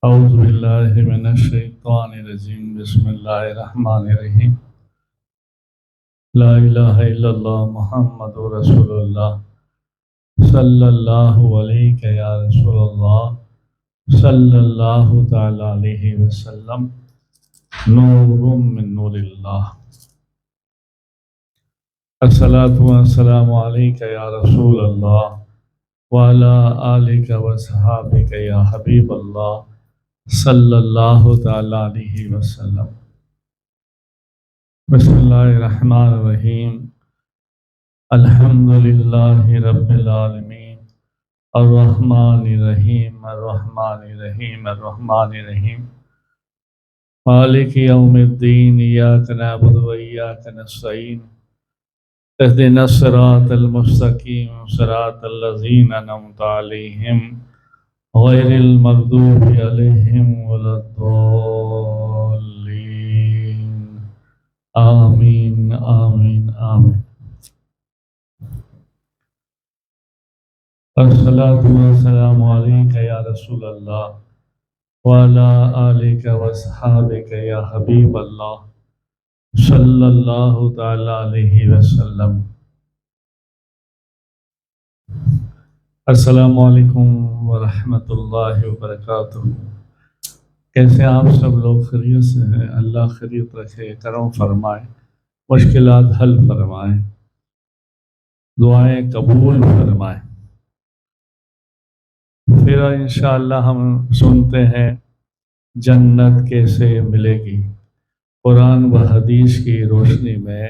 اعوذ باللہ من الشیطان الرجیم بسم اللہ الرحمن الرحیم لا الہ الا اللہ محمد رسول اللہ صلی اللہ علیہ یا رسول اللہ صلی اللہ تعالی علیہ وسلم نور من نور اللہ الصلاۃ والسلام علیک یا رسول اللہ وعلی آلک وصحابک یا حبیب اللہ صلی اللہ تعالی علیہ وسلم بسم اللہ الرحمن الرحیم الحمد للہ رب العالمین الرحمن الرحیم الرحمن الرحیم مالک یوم الدین ایاک نعبد و ایاک نستعین اهدنا الصراط المستقیم صراط الذین انعمت علیہم غیر المغضوب علیہم ولا الضالین آمین آمین آمین الصلاۃ والسلام علیک یا رسول اللہ وعلی آلک وصحابک یا حبیب اللہ صلی اللہ تعالی علیہ وسلم۔ السلام علیکم ورحمۃ اللہ وبرکاتہ۔ کیسے آپ سب لوگ خیریت سے ہیں؟ اللہ خیریت رکھے، کرم فرمائے، مشکلات حل فرمائے، دعائیں قبول فرمائے۔ پھر انشاءاللہ ہم سنتے ہیں جنت کیسے ملے گی قرآن و حدیث کی روشنی میں۔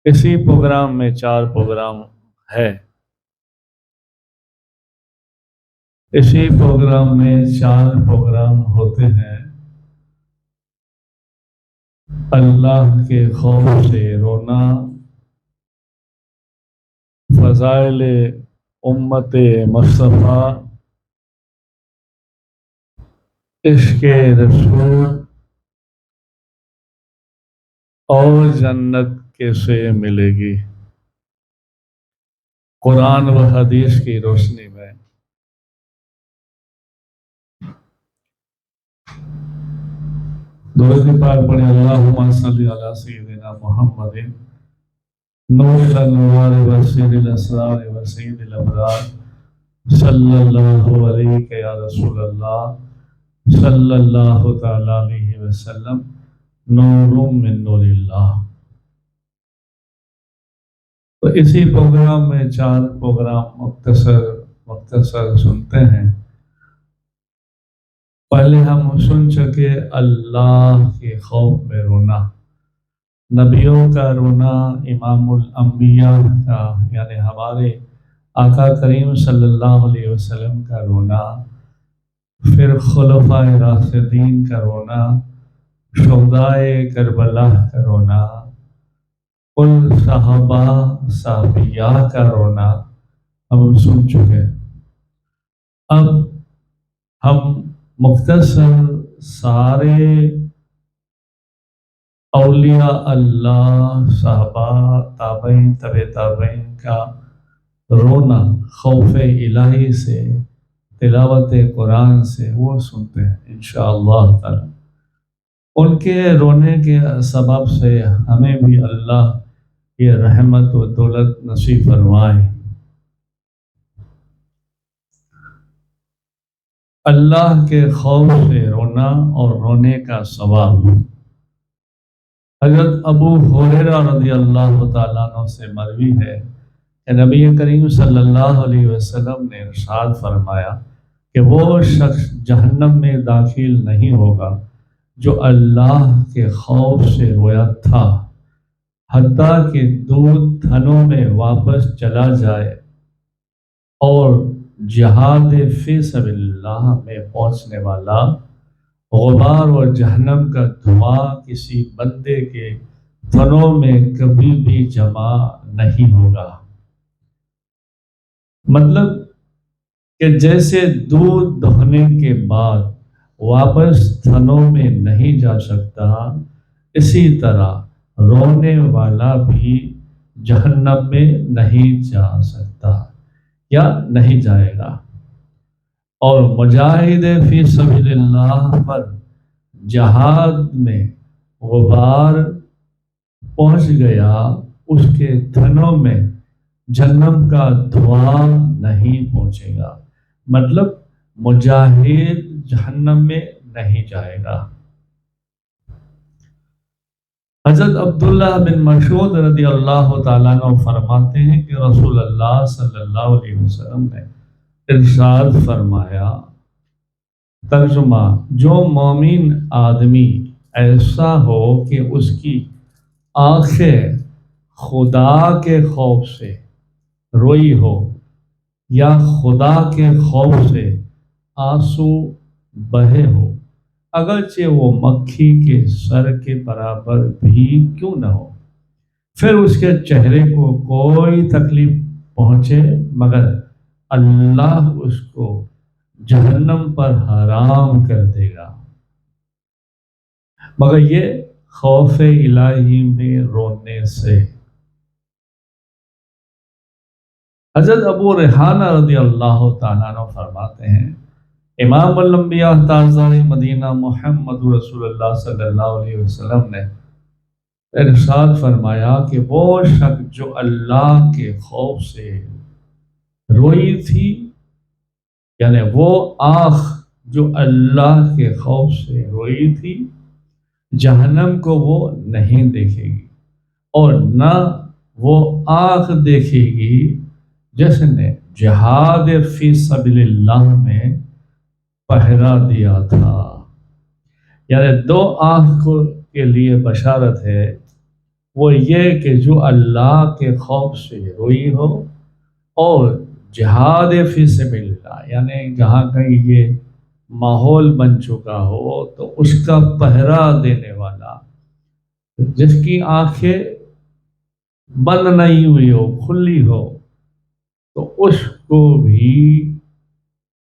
اسی پروگرام میں 4 پروگرام ہے، اسی پروگرام میں 4 پروگرام ہوتے ہیں۔ اللہ کے خوف سے رونا، فضائل امت مصطفیٰ، عشق رسول اور جنت کیسے ملے گی قرآن و حدیث کی روشنی میں۔ درود پاک پڑھیں، اللہم صلی علی سیدنا محمد نور الانوار وسیر الاسرار وسید الابرار صلی اللہ علیہ یا رسول اللہ صلی اللہ تعالی علیہ وسلم نور من نور اللہ۔ تو اسی پروگرام میں 4 پروگرام مختصر سنتے ہیں۔ پہلے ہم سن چکے اللہ کے خوف میں رونا، نبیوں کا رونا، امام الانبیاء کا یعنی ہمارے آقا کریم صلی اللہ علیہ وسلم کا رونا، پھر خلفائے راشدین کا رونا، شہدائے کربلا کا رونا، کل صحابہ صحابیہ کا رونا ہم سن چکے۔ اب ہم مختصر سارے اولیاء اللہ، صحابہ، تابعین، تبع تابعین کا رونا خوف الہی سے، تلاوت قرآن سے وہ سنتے ہیں انشاءاللہ تعالی۔ ان کے رونے کے سبب سے ہمیں بھی اللہ کی رحمت و دولت نصیب فرمائے۔ اللہ کے خوف سے رونا اور رونے کا ثواب۔ حضرت ابو ہریرہ رضی اللہ تعالیٰ عنہ سے مروی ہے کہ نبی کریم صلی اللہ علیہ وسلم نے ارشاد فرمایا کہ وہ شخص جہنم میں داخل نہیں ہوگا جو اللہ کے خوف سے رویا تھا حتیٰ کہ دودھ تھنوں میں واپس چلا جائے اور جہاد فی سبیل اللہ میں پہنچنے والا غبار اور جہنم کا دھواں کسی بندے کے تھنوں میں کبھی بھی جمع نہیں ہوگا۔ مطلب کہ جیسے دودھ دہنے کے بعد واپس تھنوں میں نہیں جا سکتا، اسی طرح رونے والا بھی جہنم میں نہیں جا سکتا یا نہیں جائے گا۔ اور مجاہد فی سبیل اللہ پر جہاد میں غبار پہنچ گیا، اس کے تھنوں میں جہنم کا دھواں نہیں پہنچے گا، مطلب مجاہد جہنم میں نہیں جائے گا۔ حضرت عبداللہ بن مسعود رضی اللہ تعالیٰ عنہ فرماتے ہیں کہ رسول اللہ صلی اللہ علیہ وسلم نے ارشاد فرمایا، ترجمہ: جو مومن آدمی ایسا ہو کہ اس کی آنکھیں خدا کے خوف سے روئی ہو یا خدا کے خوف سے آنسو بہے ہو، اگرچہ وہ مکھی کے سر کے برابر بھی کیوں نہ ہو، پھر اس کے چہرے کو کوئی تکلیف پہنچے مگر اللہ اس کو جہنم پر حرام کر دے گا، مگر یہ خوف الہی میں رونے سے۔ حضرت ابو ریحانہ رضی اللہ تعالیٰ عنہ فرماتے ہیں، امام الانبیاء تاجدار مدینہ محمد رسول اللہ صلی اللہ علیہ وسلم نے ارشاد فرمایا کہ وہ شخص جو اللہ کے خوف سے روئی تھی، یعنی وہ آنکھ جو اللہ کے خوف سے روئی تھی، جہنم کو وہ نہیں دیکھے گی، اور نہ وہ آنکھ دیکھے گی جس نے جہاد فی سبیل اللہ میں پہرا دیا تھا۔ یعنی دو آنکھ کے لیے بشارت ہے، وہ یہ کہ جو اللہ کے خوف سے روئی ہو اور جہاد فی سبیل اللہ، یعنی جہاں کہیں یہ ماحول بن چکا ہو تو اس کا پہرا دینے والا، جس کی آنکھیں بند نہیں ہوئی ہو، کھلی ہو، تو اس کو بھی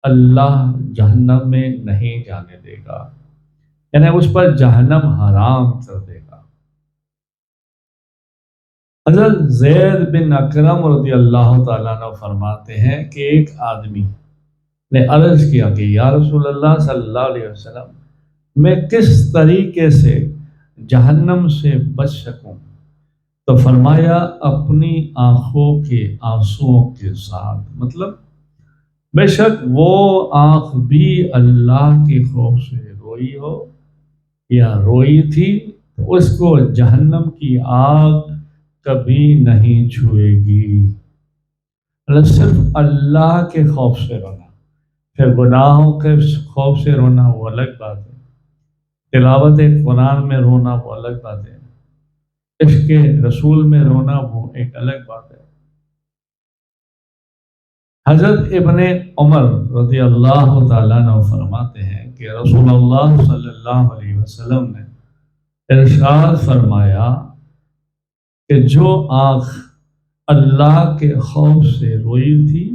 اللہ جہنم میں نہیں جانے دے گا، یعنی اس پر جہنم حرام کر دے گا۔ حضرت زید بن اکرم رضی اللہ تعالیٰ عنہ فرماتے ہیں کہ ایک آدمی نے عرض کیا کہ یا رسول اللہ صلی اللہ علیہ وسلم، میں کس طریقے سے جہنم سے بچ سکوں؟ تو فرمایا، اپنی آنکھوں کے آنسوؤں کے ساتھ، مطلب بے شک وہ آنکھ بھی اللہ کے خوف سے روئی ہو یا روئی تھی، تو اس کو جہنم کی آگ کبھی نہیں چھوئے گی، صرف اللہ کے خوف سے رونا۔ پھر گناہوں کے خوف سے رونا وہ الگ بات ہے، تلاوت قرآن میں رونا وہ الگ بات ہے، عشق رسول میں رونا وہ ایک الگ بات ہے۔ حضرت ابن عمر رضی اللہ تعالیٰ عنہ فرماتے ہیں کہ رسول اللہ صلی اللہ علیہ وسلم نے ارشاد فرمایا کہ جو آنکھ اللہ کے خوف سے روئی تھی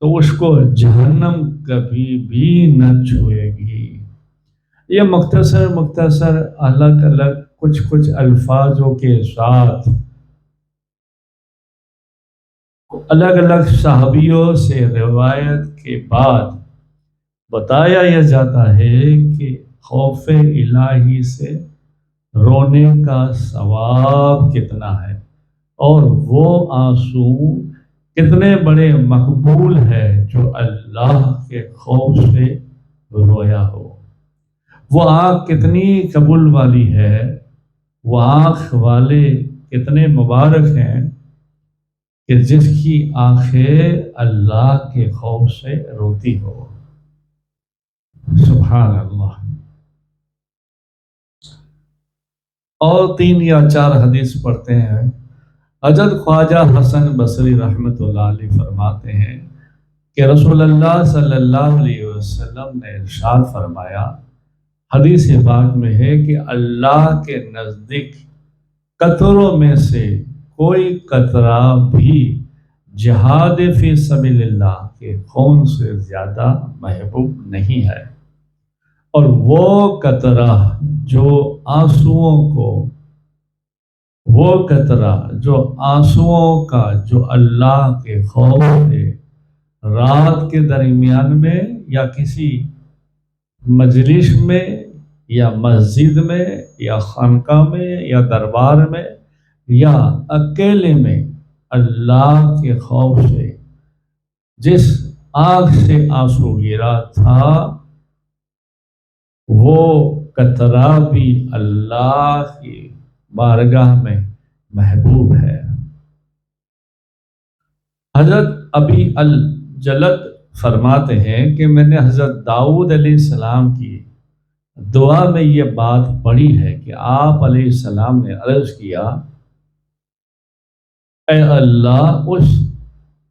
تو اس کو جہنم کبھی بھی نہ چھوئے گی۔ یہ مختصر الگ الگ کچھ الفاظوں کے ساتھ الگ الگ صحابیوں سے روایت کے بعد بتایا یہ جاتا ہے کہ خوف الہی سے رونے کا ثواب کتنا ہے، اور وہ آنسو کتنے بڑے مقبول ہے جو اللہ کے خوف سے رویا ہو۔ وہ آنکھ کتنی قبول والی ہے، وہ آنکھ والے کتنے مبارک ہیں کہ جس کی آنکھیں اللہ کے خوف سے روتی ہو۔ سبحان اللہ۔ اور 3 یا 4 حدیث پڑھتے ہیں۔ حضرت خواجہ حسن بصری رحمۃ اللہ علیہ فرماتے ہیں کہ رسول اللہ صلی اللہ علیہ وسلم نے ارشاد فرمایا، حدیث پاک میں ہے کہ اللہ کے نزدیک قطروں میں سے کوئی قطرہ بھی جہاد فی سبیل اللہ کے خون سے زیادہ محبوب نہیں ہے، اور وہ قطرہ جو آنسوؤں کا جو اللہ کے خوف سے رات کے درمیان میں یا کسی مجلس میں یا مسجد میں یا خانقاہ میں یا دربار میں یا اکیلے میں اللہ کے خوف سے جس آنکھ سے آنسو گرا تھا وہ قطرہ بھی اللہ کی بارگاہ میں محبوب ہے۔ حضرت ابی الجلد فرماتے ہیں کہ میں نے حضرت داؤد علیہ السلام کی دعا میں یہ بات پڑھی ہے کہ آپ علیہ السلام نے عرض کیا، اے اللہ، اس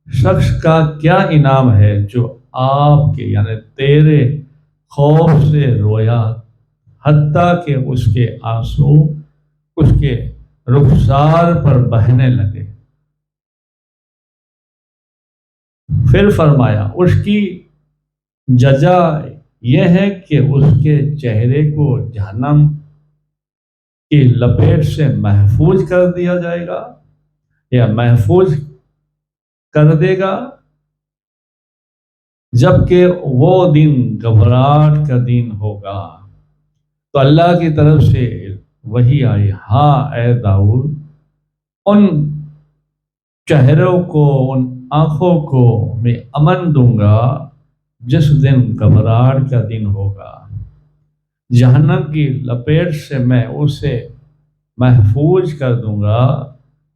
شخص کا کیا انعام ہے جو آپ کے یعنی تیرے خوف سے رویا حتیٰ کہ اس کے آنسو اس کے رخسار پر بہنے لگے۔ پھر فرمایا اس کی جزا یہ ہے کہ اس کے چہرے کو جہنم کی لپیٹ سے محفوظ کر دیا جائے گا یا محفوظ کر دے گا، جبکہ وہ دن گھبراہٹ کا دن ہوگا۔ تو اللہ کی طرف سے وحی آئی، ہاں اے داؤد، ان چہروں کو، ان آنکھوں کو میں امن دوں گا جس دن گھبراہٹ کا دن ہوگا، جہنم کی لپیٹ سے میں اسے محفوظ کر دوں گا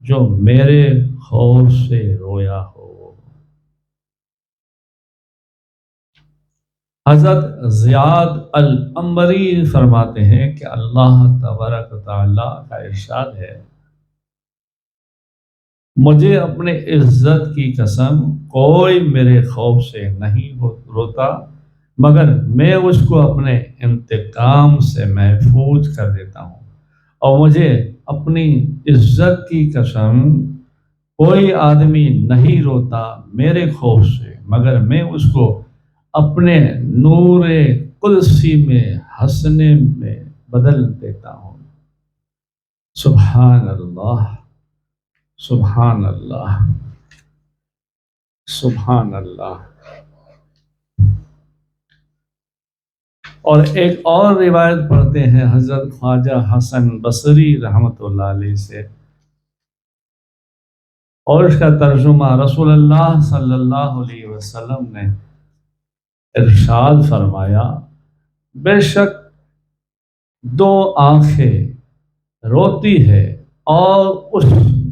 جو میرے خوف سے رویا ہو۔ حضرت زیاد العنبری فرماتے ہیں کہ اللہ تبارک و تعالی کا ارشاد ہے، مجھے اپنے عزت کی قسم کوئی میرے خوف سے نہیں روتا مگر میں اس کو اپنے انتقام سے محفوظ کر دیتا ہوں، اور مجھے اپنی عزت کی قسم کوئی آدمی نہیں روتا میرے خوف سے مگر میں اس کو اپنے نور قدسی میں حسنے میں بدل دیتا ہوں۔ سبحان اللہ، سبحان اللہ، سبحان اللہ۔ اور ایک اور روایت پڑھتے ہیں حضرت خواجہ حسن بصری رحمۃ اللہ علیہ سے، اور اس کا ترجمہ رسول اللہ صلی اللہ علیہ وسلم نے ارشاد فرمایا، بے شک دو آنکھیں روتی ہے اور اس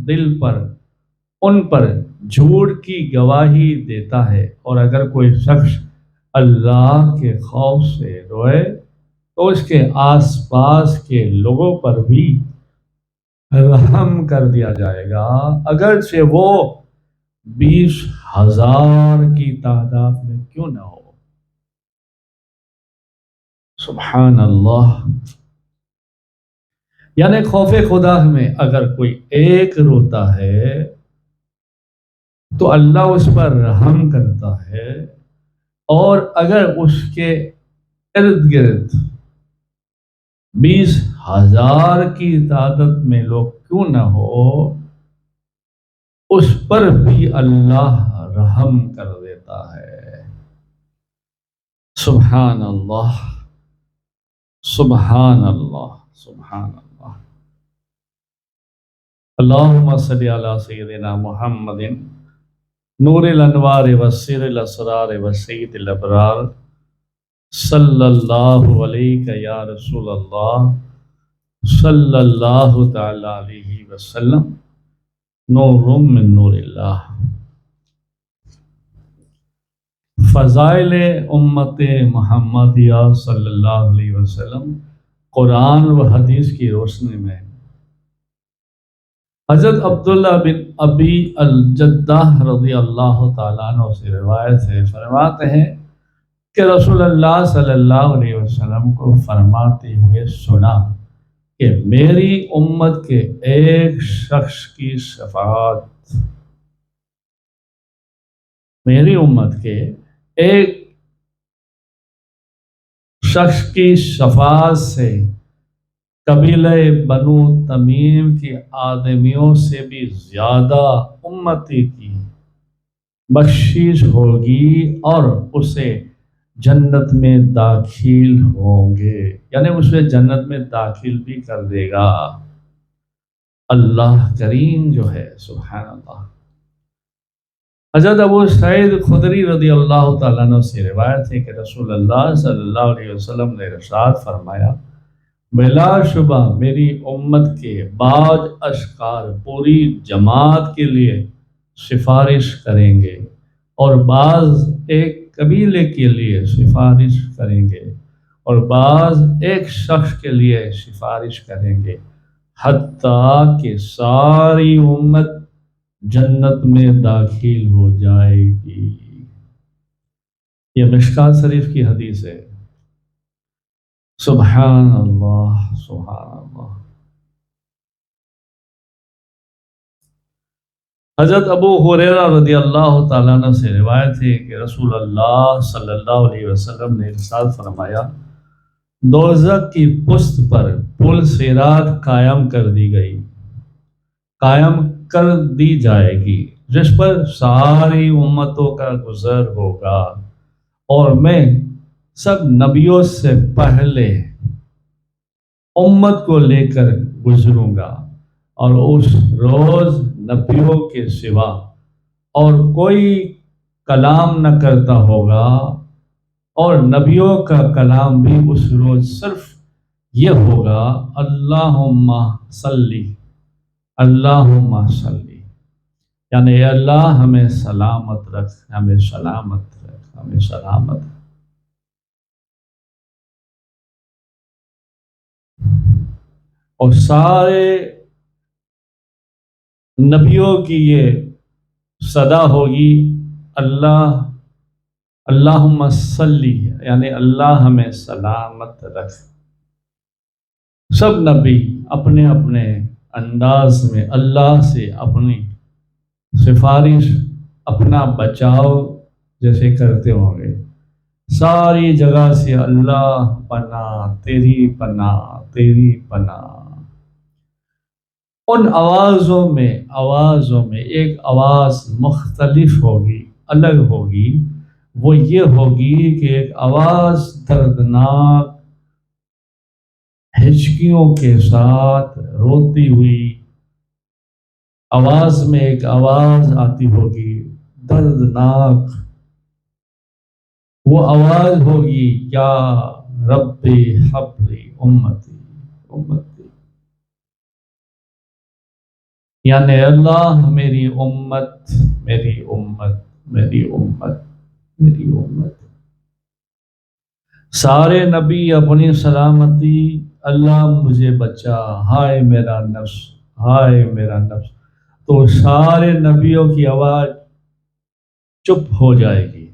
دل پر ان پر جھوٹ کی گواہی دیتا ہے، اور اگر کوئی شخص اللہ کے خوف سے روئے تو اس کے آس پاس کے لوگوں پر بھی رحم کر دیا جائے گا، اگرچہ وہ 20,000 کی تعداد میں کیوں نہ ہو۔ سبحان اللہ۔ یعنی خوف خدا میں اگر کوئی ایک روتا ہے تو اللہ اس پر رحم کرتا ہے، اور اگر اس کے ارد گرد 20,000 کی تعداد میں لوگ کیوں نہ ہو، اس پر بھی اللہ رحم کر دیتا ہے۔ سبحان اللہ، سبحان اللہ، سبحان اللہ۔ اللہم صلی علی سیدنا محمد نور الانوار وسر الاسرار وسید الابرار صلی اللہ علیہ یا رسول اللہ صلی اللہ تعالی علیہ وسلم، نور من نور اللہ۔ فضائل امت محمدیہ صلی اللہ علیہ وسلم قرآن و حدیث کی روشنی میں حضرت عبداللہ بن ابی الجدہ رضی اللہ تعالیٰ عنہ سے روایت ہے، فرماتے ہیں کہ رسول اللہ صلی اللہ علیہ وسلم کو فرماتے ہوئے سنا کہ میری امت کے ایک شخص کی شفاعت، میری امت کے ایک شخص کی شفاعت سے قبیلہ بنو تمیم کی آدمیوں سے بھی زیادہ امتی کی بخشش ہوگی، اور اسے جنت میں داخل ہوں گے، یعنی اسے جنت میں داخل بھی کر دے گا اللہ کریم جو ہے، سبحان اللہ۔ حضرت ابو سعید خدری رضی اللہ تعالیٰ عنہ سے روایت ہے کہ رسول اللہ صلی اللہ علیہ وسلم نے ارشاد فرمایا، بلا شبہ میری امت کے بعض اشخاص پوری جماعت کے لیے سفارش کریں گے اور بعض ایک قبیلے کے لیے سفارش کریں گے اور بعض ایک شخص کے لیے سفارش کریں گے، حتیٰ کہ ساری امت جنت میں داخل ہو جائے گی۔ یہ مشکوٰۃ شریف کی حدیث ہے۔ سبحان اللہ، سبحان اللہ۔ حضرت ابو ہریرہ رضی اللہ تعالیٰ عنہ سے روایت ہے کہ رسول اللہ صلی اللہ علیہ وسلم نے ارشاد فرمایا، دوزخ کی پشت پر پل صراط قائم کر دی جائے گی، جس پر ساری امتوں کا گزر ہوگا، اور میں سب نبیوں سے پہلے امت کو لے کر گزروں گا، اور اس روز نبیوں کے سوا اور کوئی کلام نہ کرتا ہوگا، اور نبیوں کا کلام بھی اس روز صرف یہ ہوگا، اللہم صلی، اللہم صلی، یعنی اے اللہ ہمیں سلامت رکھ، ہمیں سلامت رکھ، ہمیں سلامت رکھ۔ اور سارے نبیوں کی یہ صدا ہوگی، اللہم صلی، یعنی اللہ ہمیں سلامت رکھ۔ سب نبی اپنے اپنے انداز میں اللہ سے اپنی سفارش، اپنا بچاؤ جیسے کرتے ہوں گے، ساری جگہ سے اللہ پناہ، تیری پناہ، تیری پناہ۔ ان آوازوں میں ایک آواز مختلف ہوگی، الگ ہوگی، وہ یہ ہوگی کہ ایک آواز دردناک ہچکیوں کے ساتھ روتی ہوئی آواز میں ایک آواز آتی ہوگی دردناک، وہ آواز ہوگی، یا رب حبلی امتی امتی، یعنی اللہ میری امت، میری امت، میری امت، میری امت۔ سارے نبی اپنی سلامتی، اللہ مجھے بچا، ہائے میرا نفس، ہائے میرا نفس، تو سارے نبیوں کی آواز چپ ہو جائے گی،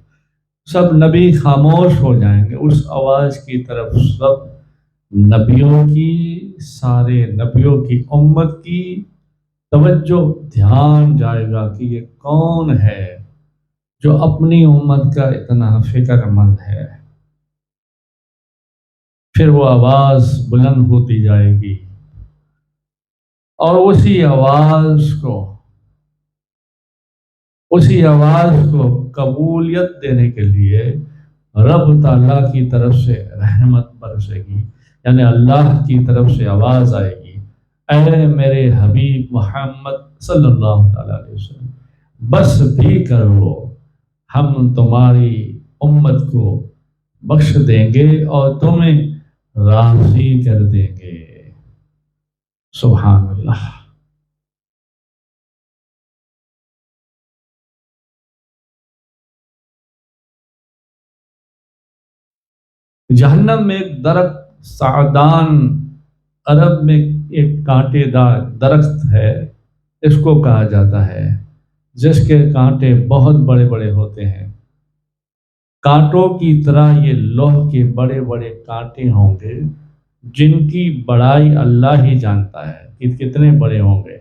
سب نبی خاموش ہو جائیں گے، اس آواز کی طرف سب نبیوں کی، سارے نبیوں کی امت کی توجہ، دھیان جائے گا کہ یہ کون ہے جو اپنی امت کا اتنا فکر مند ہے۔ پھر وہ آواز بلند ہوتی جائے گی، اور اسی آواز کو قبولیت دینے کے لیے رب تعالیٰ کی طرف سے رحمت برسے گی، یعنی اللہ کی طرف سے آواز آئے گی، اے میرے حبیب محمد صلی اللہ تعالیٰ علیہ وسلم، بس بھی کرو، ہم تمہاری امت کو بخش دیں گے اور تمہیں راضی کر دیں گے۔ سبحان اللہ۔ جہنم میں ایک درخت سعدان، عرب میں ایک کانٹے دار درخت ہے، اس کو کہا جاتا ہے، جس کے کانٹے بہت بڑے بڑے ہوتے ہیں، کانٹوں کی طرح یہ لوہ کے بڑے بڑے کانٹے ہوں گے، جن کی بڑائی اللہ ہی جانتا ہے کہ کتنے بڑے ہوں گے۔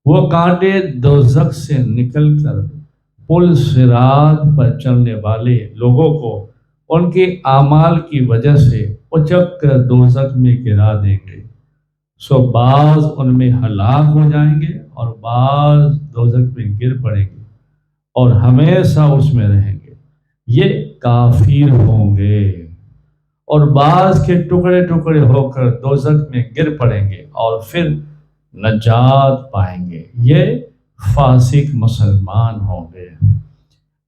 وہ کانٹے دوزخ سے نکل کر پل صراط پر چلنے والے لوگوں کو ان کے اعمال کی وجہ سے اچک کر دوزخ میں گرا دیں گے، سو بعض ان میں ہلاک ہو جائیں گے اور بعض دوزخ میں گر پڑیں گے اور ہمیشہ اس میں رہیں گے۔ یہ کافر ہوں گے، اور بعض کے ٹکڑے ٹکڑے ہو کر دوزخ میں گر پڑیں گے اور پھر نجات پائیں گے، یہ فاسق مسلمان ہوں گے۔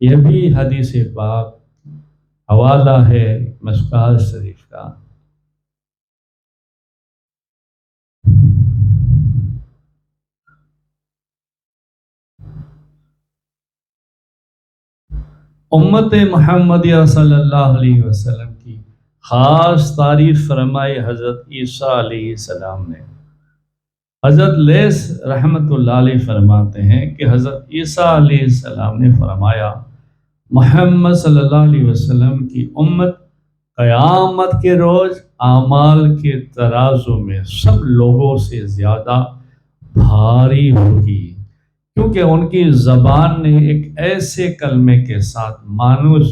یہ بھی حدیث پاک حوالہ ہے مشکوٰۃ شریف کا۔ امت محمدیہ صلی اللہ علیہ وسلم کی خاص تعریف فرمائی حضرت عیسیٰ علیہ السلام نے۔ حضرت لیث رحمۃ اللہ علیہ فرماتے ہیں کہ حضرت عیسیٰ علیہ السلام نے فرمایا، محمد صلی اللہ علیہ وسلم کی امت قیامت کے روز اعمال کے ترازو میں سب لوگوں سے زیادہ بھاری ہوگی، کیونکہ ان کی زبان نے ایک ایسے کلمے کے ساتھ مانوس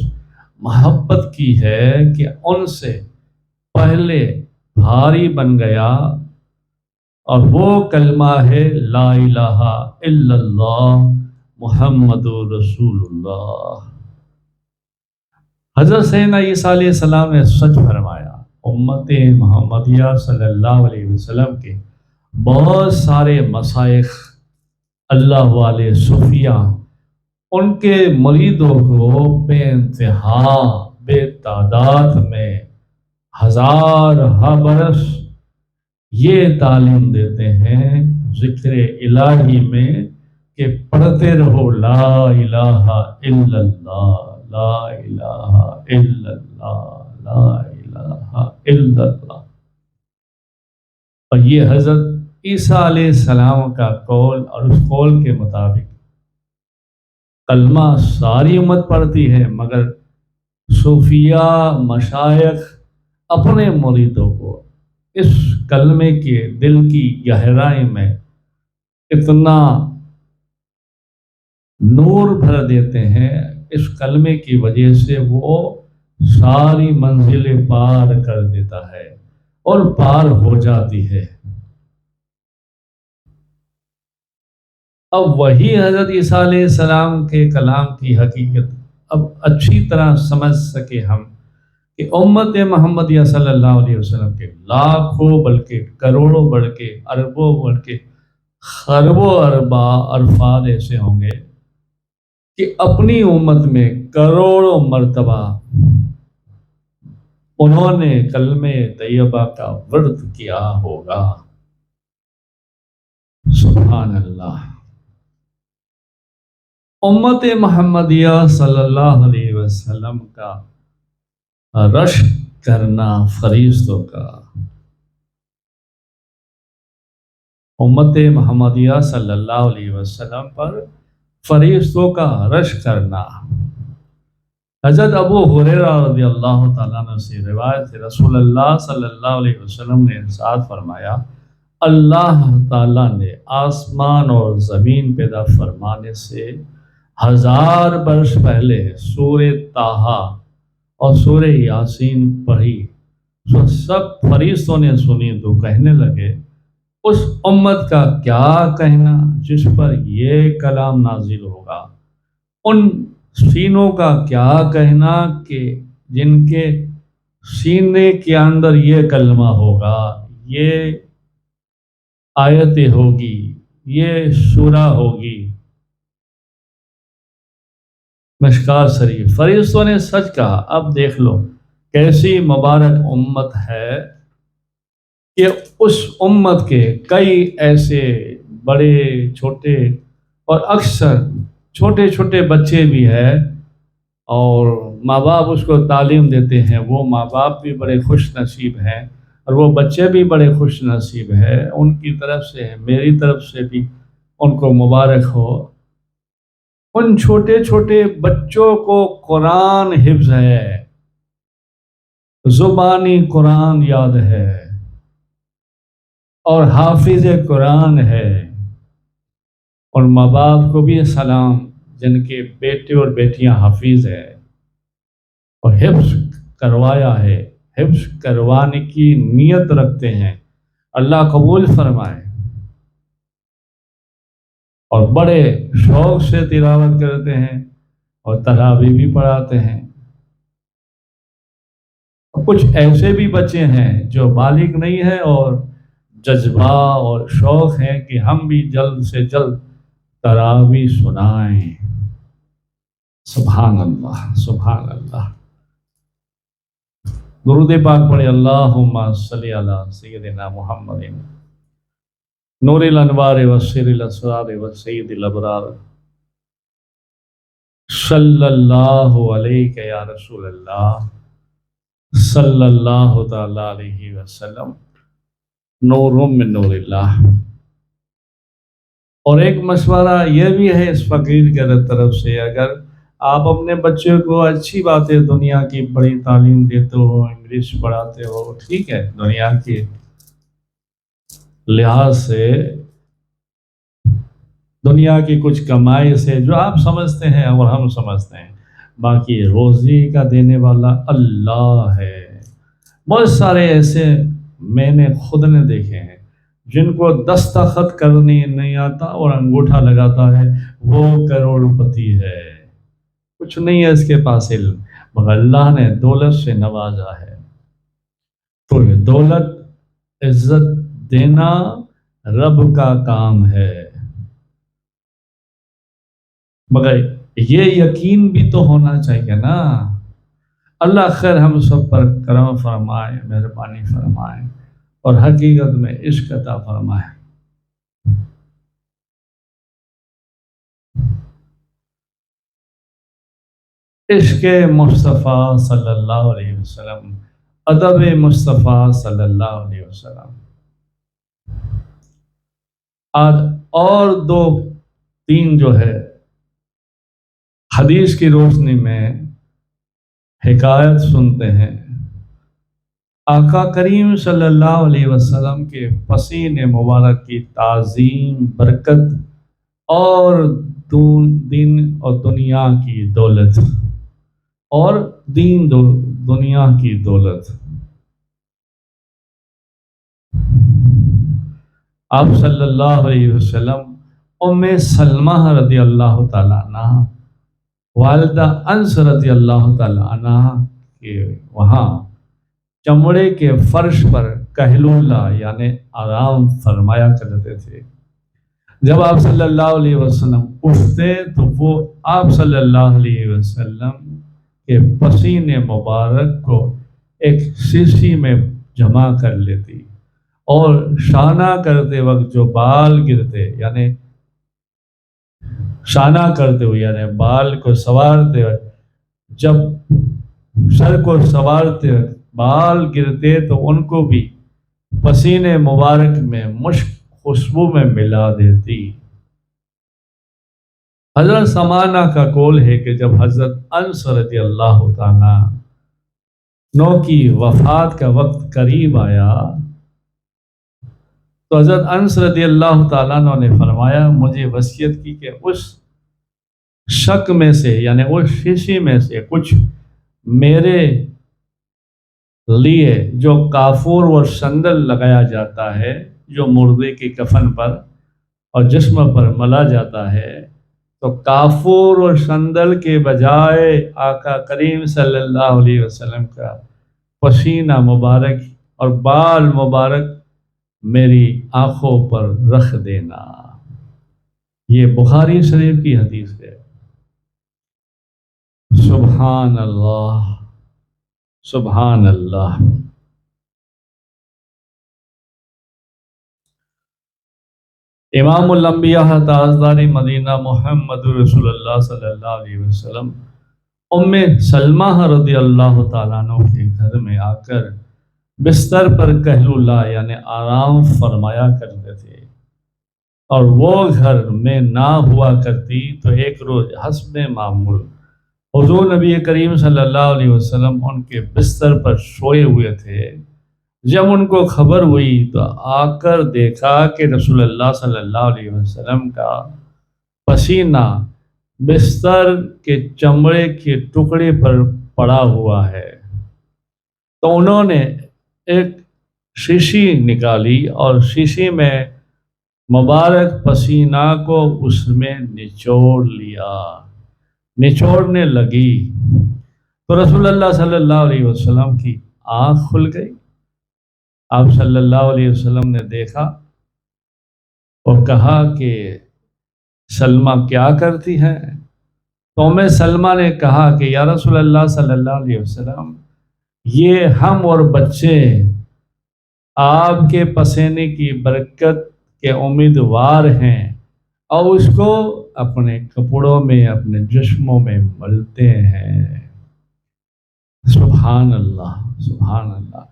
محبت کی ہے کہ ان سے پہلے بھاری بن گیا، اور وہ کلمہ ہے لا الہ الا اللہ محمد رسول اللہ۔ حضرت سیدنا عیسیٰ علیہ السلام نے سچ فرمایا، امت محمدیہ صلی اللہ علیہ وسلم کے بہت سارے مشائخ، اللہ والے، صوفیہ، ان کے مریدوں کو بے انتہا، بے تعداد میں ہزارہ برس یہ تعلیم دیتے ہیں ذکر الہی میں کہ پڑھتے رہو لا الہ الا اللہ، لا الہ الا اللہ، لا الہ الا اللہ۔ اور یہ حضرت عیسیٰ علیہ السلام کا قول، اور اس قول کے مطابق کلمہ ساری امت پڑھتی ہے، مگر صوفیہ مشائخ اپنے مریدوں کو اس کلمے کے دل کی گہرائی میں اتنا نور بھر دیتے ہیں، اس کلمے کی وجہ سے وہ ساری منزلیں پار کر دیتا ہے اور پار ہو جاتی ہے۔ اب وہی حضرت عیسیٰ علیہ السلام کے کلام کی حقیقت اب اچھی طرح سمجھ سکے ہم کہ امت محمدیہ صلی اللہ علیہ وسلم کے لاکھوں بلکہ کروڑوں بلکہ اربوں بلکہ خربوں اربا الفاظ ایسے ہوں گے کہ اپنی امت میں کروڑوں مرتبہ انہوں نے کلمہ طیبہ کا ورد کیا ہوگا۔ سبحان اللہ۔ امت محمدیہ صلی اللہ علیہ وسلم کا رشک کرنا فرشتوں کا، امت محمدیہ صلی اللہ علیہ وسلم پر فرشتوں کا رشک کرنا۔ حضرت ابو ہریرہ رضی اللہ تعالیٰ عنہ سے روایت ہے، رسول اللہ صلی اللہ علیہ وسلم نے ارشاد فرمایا، اللہ تعالیٰ نے آسمان اور زمین پیدا فرمانے سے 1000 برس پہلے سورہ طٰہٰ اور سورہ یاسین پڑھی، تو سب فرشتوں نے سنی تو کہنے لگے، اس امت کا کیا کہنا جس پر یہ کلام نازل ہوگا، ان سینوں کا کیا کہنا کہ جن کے سینے کے اندر یہ کلمہ ہوگا، یہ آیتیں ہوگی، یہ سورہ ہوگی۔ مشکوٰۃ شریف۔ فرشتوں نے سچ کہا۔ اب دیکھ لو کیسی مبارک امت ہے کہ اس امت کے کئی ایسے بڑے چھوٹے اور اکثر چھوٹے چھوٹے بچے بھی ہیں، اور ماں باپ اس کو تعلیم دیتے ہیں، وہ ماں باپ بھی بڑے خوش نصیب ہیں اور وہ بچے بھی بڑے خوش نصیب ہیں۔ ان کی طرف سے، میری طرف سے بھی ان کو مبارک ہو۔ ان چھوٹے چھوٹے بچوں کو قرآن حفظ ہے، زبانی قرآن یاد ہے اور حافظ قرآن ہے۔ اور ماں باپ کو بھی سلام جن کے بیٹے اور بیٹیاں حافظ ہیں اور حفظ کروایا ہے، حفظ کروانے کی نیت رکھتے ہیں، اللہ قبول فرمائے، اور بڑے شوق سے تلاوت کرتے ہیں اور تراویح بھی پڑھاتے ہیں۔ کچھ ایسے بھی بچے ہیں جو بالغ نہیں ہیں اور جذبہ اور شوق ہے کہ ہم بھی جلد سے جلد تراویح سنائیں. سبحان اللہ، سبحان اللہ. درود پاک پڑھے. اللہم صلی علی سیدنا محمد نور الانوار وسر الاسرار وسید الابرار صلی اللہ علیہ یا رسول اللہ صلی اللہ تعالی علیہ وسلم نور من نور اللہ. اور ایک مشورہ یہ بھی ہے اس فقیر کے طرف سے، اگر آپ اپنے بچے کو اچھی باتیں دنیا کی بڑی تعلیم دیتے ہو، انگلش پڑھاتے ہو، ٹھیک ہے، دنیا کے لحاظ سے، دنیا کی کچھ کمائی سے جو آپ سمجھتے ہیں اور ہم سمجھتے ہیں، باقی روزی کا دینے والا اللہ ہے. بہت سارے ایسے میں نے خود نے دیکھے ہیں جن کو دستخط کرنے نہیں آتا اور انگوٹھا لگاتا ہے، وہ کروڑ پتی ہے، کچھ نہیں ہے اس کے پاس علم، مگر اللہ نے دولت سے نوازا ہے. تو یہ دولت، عزت دینا رب کا کام ہے، مگر یہ یقین بھی تو ہونا چاہیے نا. اللہ خیر ہم سب پر کرم فرمائے، مہربانی فرمائے اور حقیقت میں عشق عطا فرمائے. عشق مصطفیٰ صلی اللہ علیہ وسلم، ادب مصطفیٰ صلی اللہ علیہ وسلم. آج اور دو تین جو ہے حدیث کی روشنی میں حکایت سنتے ہیں. آقا کریم صلی اللہ علیہ وسلم کے پسینے مبارک کی تعظیم، برکت اور دین اور دنیا کی دولت، اور دنیا کی دولت. آپ صلی اللہ علیہ وسلم ام سلمہ رضی اللہ تعالیٰ عنہ، والدہ انس رضی اللہ تعالیٰ عنہ کے وہاں چمڑے کے فرش پر کہلولہ یعنی آرام فرمایا کرتے تھے. جب آپ صلی اللہ علیہ وسلم اٹھتے تو وہ آپ صلی اللہ علیہ وسلم کے پسینے مبارک کو ایک شیشی میں جمع کر لیتی، اور شانہ کرتے وقت جو بال گرتے، یعنی شانہ کرتے ہوئے یعنی بال کو سوارتے وقت، جب سر کو سوارتے وقت بال گرتے تو ان کو بھی پسینے مبارک میں مشک خوشبو میں ملا دیتی. حضرت سمانہ کا قول ہے کہ جب حضرت انس رضی اللہ تعالیٰ نو کی وفات کا وقت قریب آیا تو حضرت انس رضی اللہ تعالیٰ عنہ نے فرمایا، مجھے وصیت کی کہ اس شک میں سے یعنی اس شیشی میں سے کچھ میرے لیے جو کافور اور سندل لگایا جاتا ہے، جو مردے کے کفن پر اور جسم پر ملا جاتا ہے، تو کافور اور سندل کے بجائے آقا کریم صلی اللہ علیہ وسلم کا پسینہ مبارک اور بال مبارک میری آنکھوں پر رکھ دینا. یہ بخاری شریف کی حدیث ہے. سبحان اللہ، سبحان اللہ. امام الانبیاء تاجدار مدینہ محمد رسول اللہ صلی اللہ علیہ وسلم ام سلمہ رضی اللہ تعالیٰ عنہ کے گھر میں آ کر بستر پر کہلولہ یعنی آرام فرمایا کرتے تھے، اور وہ گھر میں نہ ہوا کرتی. تو ایک روز حسب معمول حضور نبی کریم صلی اللہ علیہ وسلم ان کے بستر پر سوئے ہوئے تھے. جب ان کو خبر ہوئی تو آ کر دیکھا کہ رسول اللہ صلی اللہ علیہ وسلم کا پسینہ بستر کے چمڑے کے ٹکڑے پر پڑا ہوا ہے. تو انہوں نے ایک شیشی نکالی اور شیشی میں مبارک پسینہ کو اس میں نچوڑ لیا، نچوڑنے لگی. تو رسول اللہ صلی اللہ علیہ وسلم کی آنکھ کھل گئی۔ آپ صلی اللہ علیہ وسلم نے دیکھا اور کہا کہ سلمہ کیا کرتی ہے؟ تو سلمہ نے کہا کہ یا رسول اللہ صلی اللہ علیہ وسلم، یہ ہم اور بچے آپ کے پسینے کی برکت کے امیدوار ہیں اور اس کو اپنے کپڑوں میں، اپنے جسموں میں ملتے ہیں۔ سبحان اللہ، سبحان اللہ۔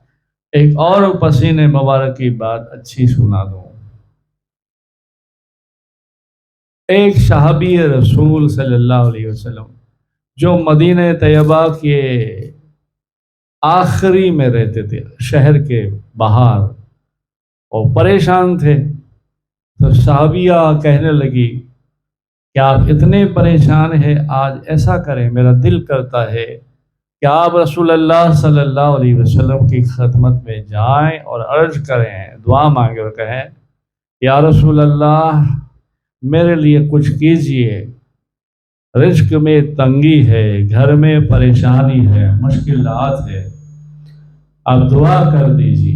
ایک اور پسینے مبارک کی بات اچھی سنا دوں۔ ایک صحابی رسول صلی اللہ علیہ وسلم جو مدینہ طیبہ کے آخری میں رہتے تھے، شہر کے باہر، اور پریشان تھے، تو صحابیہ کہنے لگی کہ آپ اتنے پریشان ہیں، آج ایسا کریں، میرا دل کرتا ہے کہ آپ رسول اللہ صلی اللہ علیہ وسلم کی خدمت میں جائیں اور عرض کریں، دعا مانگیں اور کہیں یا رسول اللہ میرے لیے کچھ کیجئے، رزق میں تنگی ہے، گھر میں پریشانی ہے، مشکلات ہے، آپ دعا کر دیجئے۔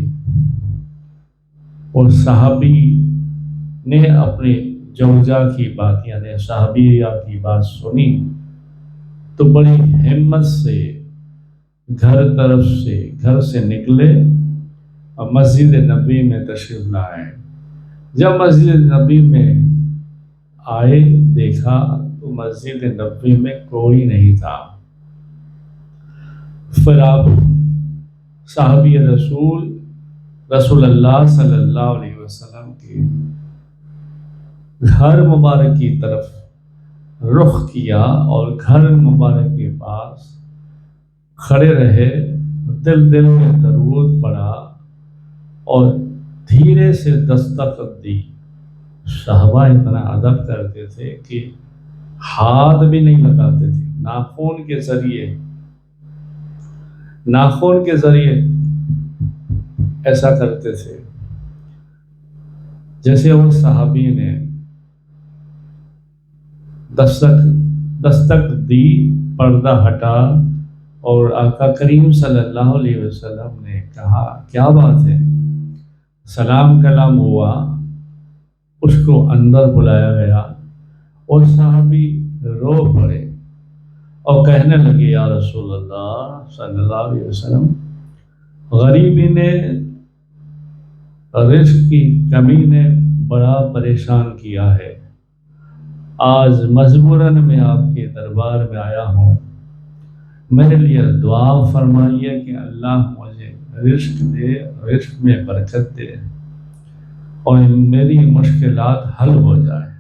اور صحابی نے اپنی زوجہ کی بات، یعنی صحابیہ کی بات سنی تو بڑی ہمت سے گھر سے نکلے اور مسجد نبی میں تشریف لائے۔ جب مسجد نبی میں آئے، دیکھا تو مسجد نبی میں کوئی نہیں تھا۔ پھر آپ صحابی رسول اللہ صلی اللہ علیہ وسلم کے گھر مبارک کی طرف رخ کیا اور گھر مبارک کے پاس کھڑے رہے، دل میں درود پڑھا اور دھیرے سے دستک دی۔ صحابہ اتنا ادب کرتے تھے کہ ہاتھ بھی نہیں لگاتے تھے، ناخن کے ذریعے ایسا کرتے تھے۔ جیسے وہ صحابی نے دستک دی، پردہ ہٹا اور آقا کریم صلی اللہ علیہ وسلم نے کہا کیا بات ہے؟ سلام کلام ہوا، اس کو اندر بلایا گیا اور صحابی رو پڑے اور کہنے لگے یا رسول اللہ صلی اللہ علیہ وسلم، غریبی نے، رزق کی کمی نے بڑا پریشان کیا ہے، آج مجبوراً میں آپ کے دربار میں آیا ہوں، میرے لیے دعا فرمائیے کہ اللہ مجھے رزق دے، رزق میں برکت دے اور میری مشکلات حل ہو جائے۔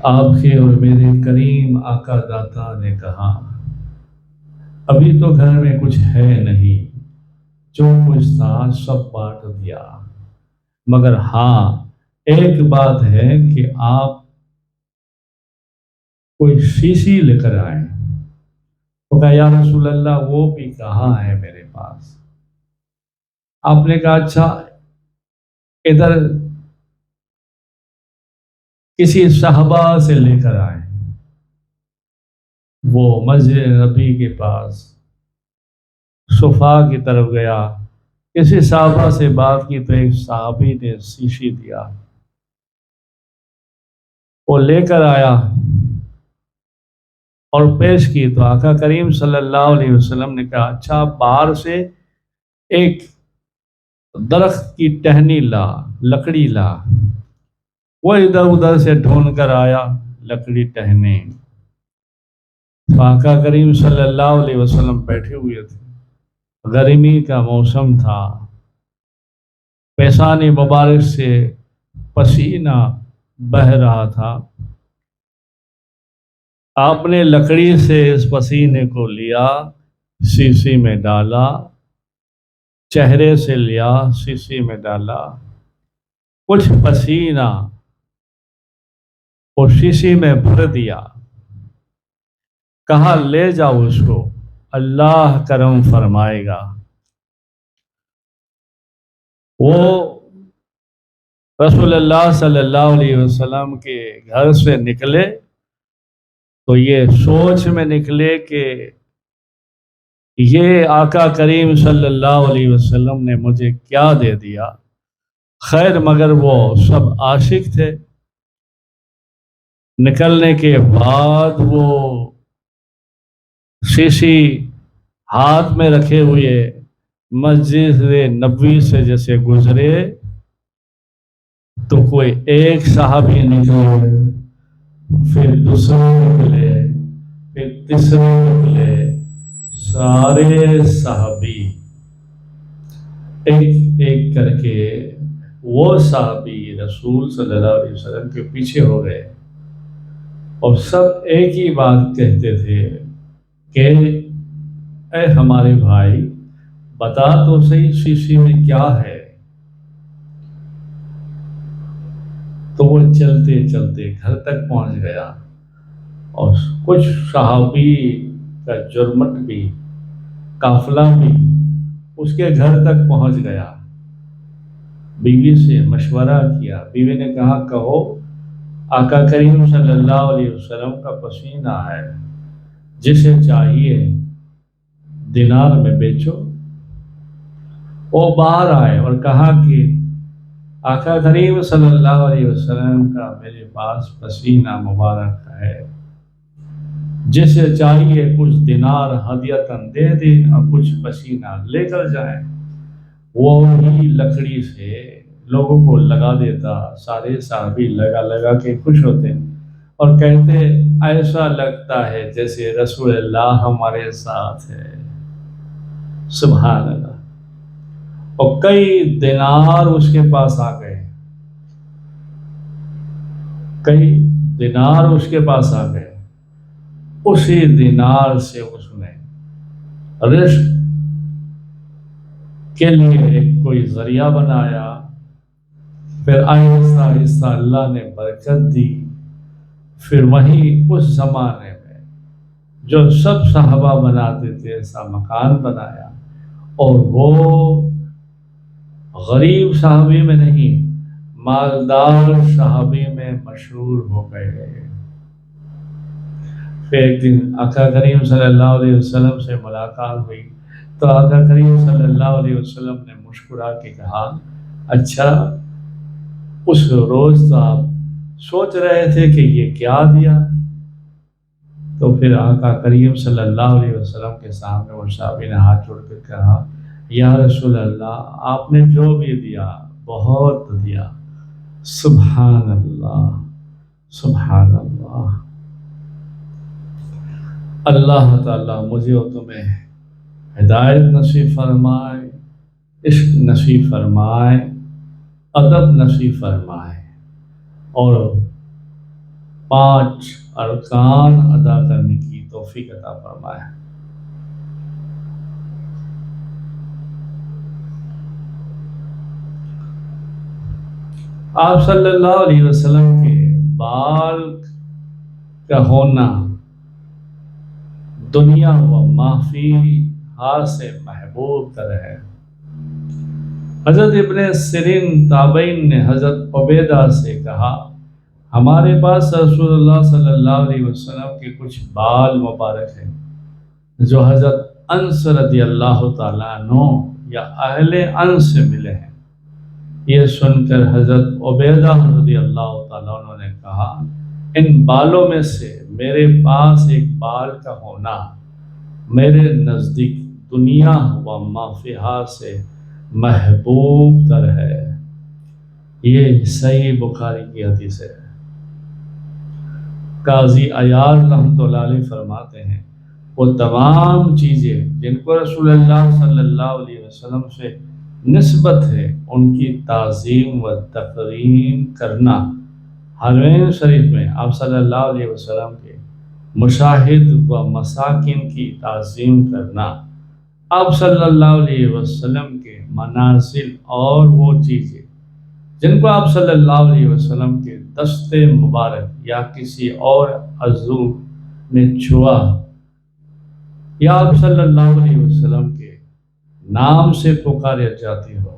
آپ کے اور میرے کریم آقا داتا نے کہا ابھی تو گھر میں کچھ ہے نہیں، جو کچھ تھا سب بانٹ دیا، مگر ہاں ایک بات ہے کہ آپ کوئی شیشی لے کر آئیں۔ تو کہا یا رسول اللہ وہ بھی کہاں ہے میرے پاس؟ آپ نے کہا اچھا ادھر کسی صحابہ سے لے کر آئیں۔ وہ مسجد نبی کے پاس صفا کی طرف گیا، کسی صحابہ سے بات کی تو ایک صحابی نے شیشی دیا، وہ لے کر آیا اور پیش کی تو آقا کریم صلی اللہ علیہ وسلم نے کہا اچھا باہر سے ایک درخت کی ٹہنی لا، لکڑی لا۔ وہ ادھر ادھر سے ڈھونڈ کر آیا لکڑی ٹہنی۔ تو آقا کریم صلی اللہ علیہ وسلم بیٹھے ہوئے تھے، گرمی کا موسم تھا، پیشانی مبارک سے پسینہ بہہ رہا تھا۔ آپ نے لکڑی سے اس پسینے کو لیا، شیشی میں ڈالا، چہرے سے لیا، شیشی میں ڈالا، کچھ پسینہ اور شیشی میں بھر دیا، کہا لے جاؤ اس کو، اللہ کرم فرمائے گا۔ وہ رسول اللہ صلی اللہ علیہ وسلم کے گھر سے نکلے تو یہ سوچ میں نکلے کہ یہ آقا کریم صلی اللہ علیہ وسلم نے مجھے کیا دے دیا؟ خیر مگر وہ سب عاشق تھے۔ نکلنے کے بعد وہ شیشی ہاتھ میں رکھے ہوئے مسجد نبوی سے جیسے گزرے تو کوئی ایک صحابی نکلے، پھر دوسرے نکلے، پھر تیسرے نکلے، سارے صحابی ایک ایک کر کے وہ صحابی رسول صلی اللہ علیہ وسلم کے پیچھے ہو گئے اور سب ایک ہی بات کہتے تھے کہ اے ہمارے بھائی بتا تو صحیح شیشی میں کیا ہے۔ تو وہ چلتے چلتے گھر تک پہنچ گیا اور کچھ صحابی کا جرمٹ بھی، قافلہ بھی اس کے گھر تک پہنچ گیا۔ بیوی سے مشورہ کیا، بیوی نے کہا کہو آقا کریم صلی اللہ علیہ وسلم کا پسینہ ہے، جسے چاہیے دینار میں بیچو۔ وہ باہر آئے اور کہا کہ آقا کریم صلی اللہ علیہ وسلم کا میرے پاس پسینہ مبارک ہے، جسے چاہیے کچھ دینار ہدیتاً دے دیں اور کچھ پسینہ لے کر جائیں۔ وہ ہی لکڑی سے لوگوں کو لگا دیتا، سارے صحابی لگا لگا کے خوش ہوتے اور کہتے ایسا لگتا ہے جیسے رسول اللہ ہمارے ساتھ ہے۔ سبحان اللہ۔ اور کئی دینار اس کے پاس آ گئے، کئی دینار اس کے پاس آ گئے۔ اسی دینار سے اس نے رزق کے لیے ایک کوئی ذریعہ بنایا، پھر آہستہ آہستہ اللہ نے برکت دی۔ پھر وہیں اس زمانے میں جو سب صحابہ بناتے تھے ایسا مکان بنایا، اور وہ غریب صحابی میں نہیں مالدار صحابی میں مشہور ہو گئے۔ پھر ایک دن آقا کریم صلی اللہ علیہ وسلم سے ملاقات ہوئی تو آقا کریم صلی اللہ علیہ وسلم نے مسکرا کے کہا اچھا اس روز تو آپ سوچ رہے تھے کہ یہ کیا دیا؟ تو پھر آقا کریم صلی اللہ علیہ وسلم کے سامنے وہ صحابی نے ہاتھ جوڑ کر کہا یا رسول اللہ آپ نے جو بھی دیا بہت دیا۔ سبحان اللہ، سبحان اللہ۔ اللہ تعالیٰ مجھے اور تمہیں ہدایت نصیب فرمائے، عشق نصیب فرمائے، ادب نصیب فرمائے، اور 5 ارکان ادا کرنے کی توفیق عطا فرمائے۔ آپ صلی اللہ علیہ وسلم کے بال کا ہونا دنیا و معافی ہاتھ سے محبوب تر ہے۔ حضرت ابن سیرین تابعین نے حضرت عبیدہ سے کہا ہمارے پاس رسول اللہ صلی اللہ علیہ وسلم کے کچھ بال مبارک ہیں جو حضرت انس رضی اللہ تعالیٰ عنہ یا اہل انس سے ملے ہیں۔ یہ سن کر حضرت عبیدہ رضی اللہ تعالیٰ عنہ نے کہا ان بالوں میں سے میرے پاس ایک بال کا ہونا میرے نزدیک دنیا و ما فیہا سے محبوب تر ہے۔ یہ صحیح بخاری کی حدیث ہے۔ قاضی عیاض رحمۃ اللہ علیہ فرماتے ہیں وہ تمام چیزیں جن کو رسول اللہ صلی اللہ علیہ وسلم سے نسبت ہے ان کی تعظیم و تکریم کرنا، حرمین شریف میں آپ صلی اللہ علیہ وسلم کے مشاہد و مساکن کی تعظیم کرنا، آپ صلی اللہ علیہ وسلم کے منازل اور وہ چیزیں جن کو آپ صلی اللہ علیہ وسلم کے دست مبارک یا کسی اور عضو نے چھوا یا آپ صلی اللہ علیہ وسلم کے نام سے پکارے جاتی ہو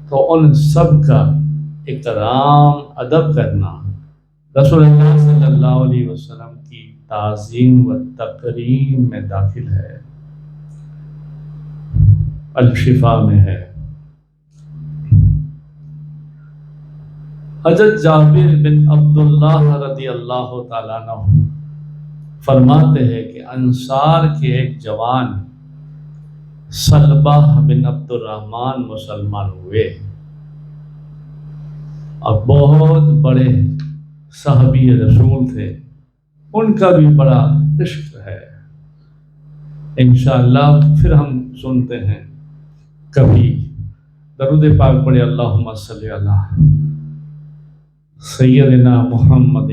تو ان سب کا اکرام ادب کرنا رسول اللہ صلی اللہ علیہ وسلم کی تعظیم و تکریم میں داخل ہے۔ الشفا میں ہے۔ حضرت جابر بن عبداللہ رضی اللہ تعالیٰ عنہ فرماتے ہیں کہ انصار کے ایک جوان سلبہ بن عبد الرحمن مسلمان ہوئے، اور بہت بڑے صحابی رسول تھے، ان کا بھی بڑا عشق ہے۔ انشاءاللہ پھر ہم سنتے ہیں کبھی۔ درود پاک پڑھے، اللہم صلی علی سیدنا محمد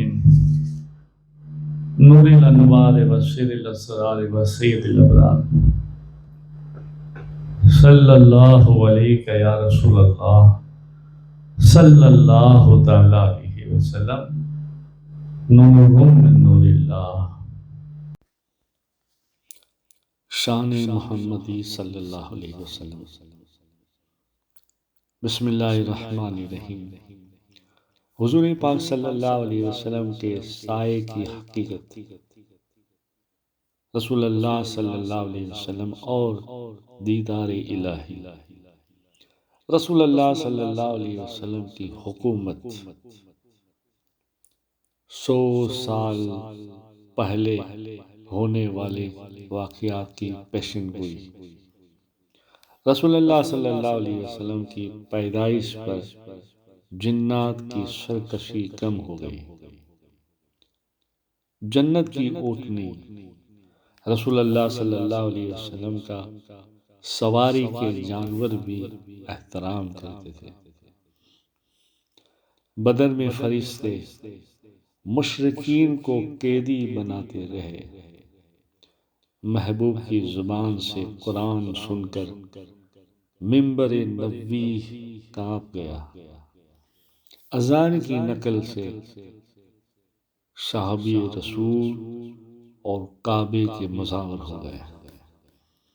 نور الانوار و سر الاسرار و سید الابرار صلی اللہ علیہ یا رسول اللہ صلی اللہ تعالی علیہ وسلم، نور من نور اللہ۔ شان محمدی صلی اللہ علیہ وسلم۔ بسم اللہ الرحمن الرحیم۔ حضور پاک صلی اللہ علیہ وسلم کے سائے کی حقیقت، رسول اللہ صلی اللہ علیہ وسلم اور دیدار الہی، رسول اللہ صلی اللہ علیہ وسلم کی حکومت، 100 سال پہلے ہونے والے واقعات کی پیشن گوئی، رسول اللہ صلی اللہ علیہ وسلم کی پیدائش پر جنات کی سرکشی کم ہو گئی، جنت کی اونٹنی رسول اللہ صلی اللہ علیہ وسلم کا سواری کے جانور بھی احترام کرتے تھے، بدر میں فرشتے مشرکین کو قیدی بناتے رہے، محبوب کی زبان سے قرآن سن کر منبر نبوی کانپ گیا، اذان کی نقل سے صحابی رسول اور کعبے کے مزار ہو گئے۔